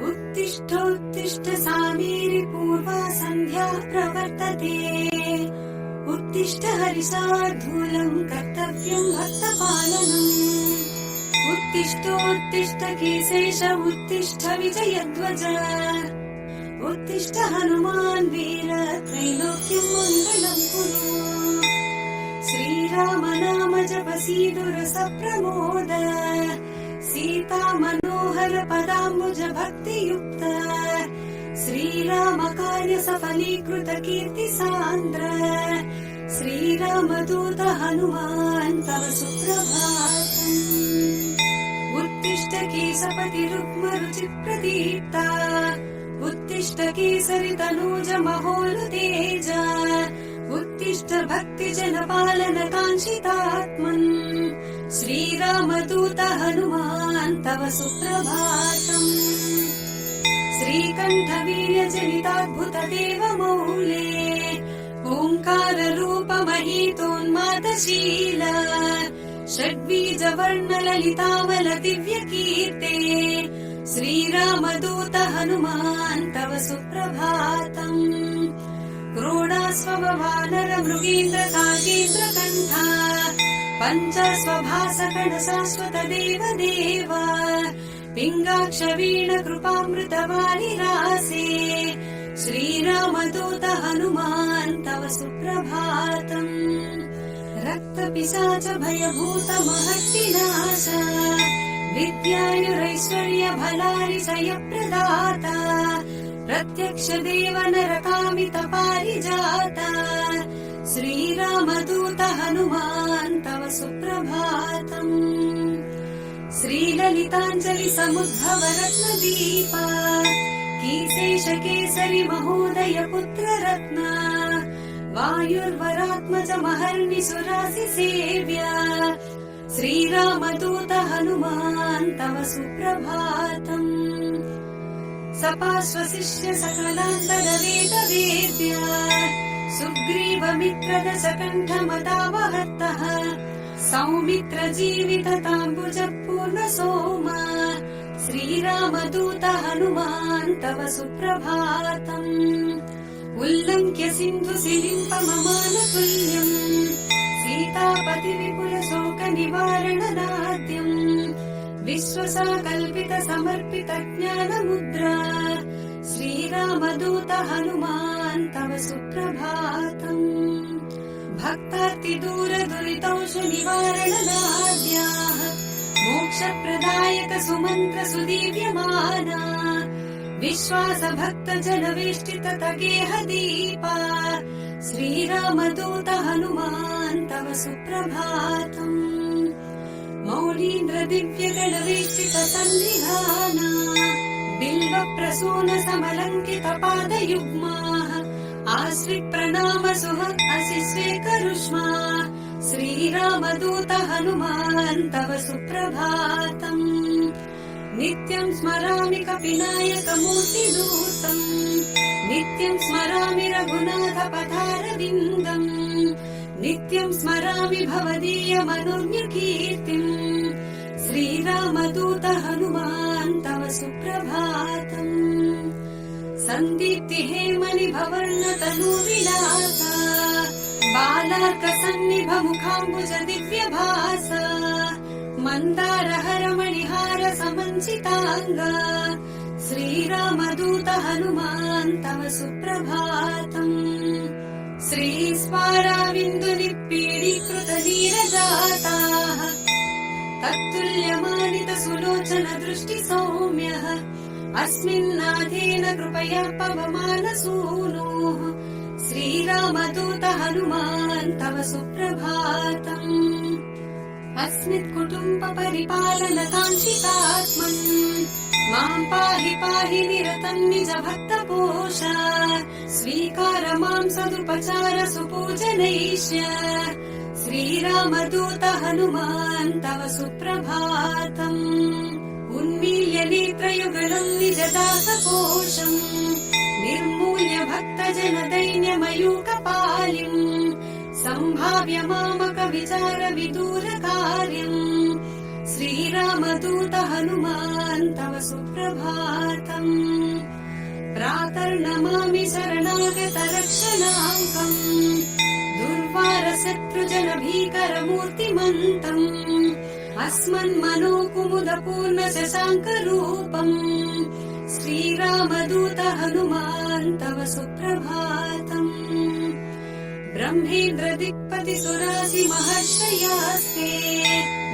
उत्तिष्ठोत्तिष्ठ सामेरि पूर्वा सन्ध्या प्रवर्तते। उत्तिष्ठ हरिशार्दूलम् कर्तव्यम् भक्तपालनम्। उत्तिष्ठोत्तिष्ठ केशेश उत्तिष्ठ विजयध्वज। उत्तिष्ठ हनुमान् वीर त्रैलोक्यम् मङ्गलम् कुरु। श्रीराम नाम जप सीदुरस प्रमोद। सीता मनोहर पदाम्बुज भक्तियुक्त। श्रीराम कार्य सफलीकृत कीर्ति सान्द्र। श्रीरामदूत हनुमान् तव सुप्रभातम्। उत्तिष्ठ केशपति रुक्म रुचि प्रदीप्ता। उत्तिष्ठ केसरि तनूज महोल तेज। उत्तिष्ठ भक्ति जन पालन काङ्क्षितात्मन्। श्रीरामदूत हनुमान् तव सुप्रभातम्। श्रीकण्ठ वीर्य जनिताद्भुत देव मौले। ओङ्कार रूप महीतोन्मादशील। षड्बीज वर्ण ललितामल दिव्य कीर्ते। श्रीरामदूत हनुमान् तव सुप्रभातम्। क्रोडास्व वानर मृगेन्द्र काकेन्द्र कण्ठा। पञ्चास्वभास गण शाश्वत देव देव। पिङ्गाक्ष वीण कृपामृत वारिरासे। श्रीरामदूत हनुमान् तव सुप्रभातम्। रक्त पिशाच भयभूत महत्विनाश। विद्यायुरैश्वर्य भलारिशय प्रदाता। प्रत्यक्ष देव नरकामित पारिजाता। श्रीरामदूत हनुमान् तव सुप्रभातम्। श्रीललिताञ्जलि समुद्भव रत्नदीपा। कीशेष केसरि महोदय पुत्र रत्न। वायुर्वरात्मज महर्नि सुरासि सेव्य। श्रीरामदूत हनुमान् तव सुप्रभातम्। सपार्श्वशिष्य सकलान्तర वेद वेद्य। सुग्रीव मित्र दशकण्ठ मदावहर्तः। सौमित्र जीवित ताम्बुज पूर्ण सोम। श्रीरामदूत हनुमान् तव सुप्रभातम्। उल्लङ्घ्य सिन्धु सिलिम्प ममान तुल्यम्। सीतापति विपुल शोक निवारण नाद्यम्। विश्वसाकल्पित समर्पित ज्ञान मुद्रा। श्रीरामदूत हनुमान् तव सुप्रभातम्। भक्तार्ति दूर दुरितौष निवारण नाद्याः। मोक्ष प्रदायक सुमन्त्र सुदीव्यमाना। विश्वास भक्त जन वेष्टित तगेह दीपा। श्रीरामदूत हनुमान् तव सुप्रभातम्। मौलीन्द्र दिव्य गण वेष्टित सन्निधाना। बिल्व प्रसून समलङ्कित पादयुग्माः। आश्रित प्रणाम सुह अशिस्वे करुष्मा। श्रीरामदूत हनुमान् तव सुप्रभातम्। नित्यं स्मरामि कपिनायक मूर्तिदूतम्। नित्यं स्मरामि रघुनाथ पदारविन्दम्। नित्यं स्मरामि भवदीय मनोज्ञ कीर्तिम्। श्रीरामदूत हनुमान् तव सुप्रभातम्। सन्दीप्ति हेमनि भवर्ण तनु विलासा। बालार्क सन्निभ मुखाम्बुज दिव्य भासा। मन्दार हर मणिहार समञ्चिताङ्गा। श्रीरामदूत हनुमान् तव सुप्रभातम्। श्रीस्पाराविन्दु निपीडीकृत नीरजाताः। तत्तुल्यमानित सुलोचन दृष्टि सौम्यः। अस्मिन्नाथेन कृपया पवमान सूनुः। श्रीरामदूत हनुमान् तव सुप्रभातम्। अस्मित् कुटुम्ब परिपालन काङ्क्षितात्मन्। मां पाहि पाहि निरतं निज भक्त पोष। स्वीकार मां सदुपचार सुपूजनैष्य। श्रीरामदूत हनुमान् तव सुप्रभातम्। उन्मील्य नेत्रयुगलम् निज दासकोशम्। निर्मूल्य भक्त जन दैन्यमयूकपालिम्। सम्भाव्य मामक विचार विदूर कार्यम्। श्रीरामदूत हनुमान् तव सुप्रभातम् प्रातर्नमामि शरणागत रक्षणाङ्कम् दुर्वारशत्रुजन भीकरमूर्तिमन्तम् अस्मन्मनोकुमुदपूर्ण शशाङ्करूपम् श्रीरामदूत हनुमान् तव सुप्रभातम् ब्रह्मेन्द्र दिक्पति सुरासि महर्षयास्ते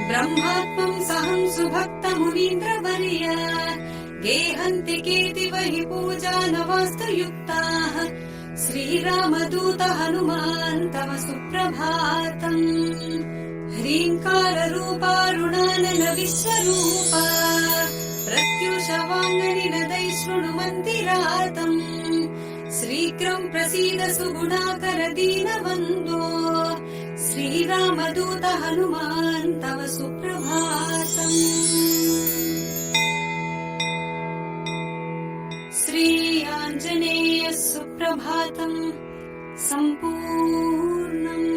ब्रह्मात्मम् सहं सुभक्त मुनीन्द्रवर्य गेहन्ति केतिव हि पूजा नवास्तु युक्ताः श्रीरामदूत हनुमान् तव सुप्रभातम् ह्रीङ्काररूपारुणानन विश्वरूपा प्रत्युषवाङ्गनिनदै शृणुमन्तिरातम् शीघ्रम् प्रसीद सुगुणाकर दीनबन्धो श्रीरामदूत हनुमान् तव सुप्रभातम् श्री आञ्जनेय सुप्रभातम् सम्पूर्णम्।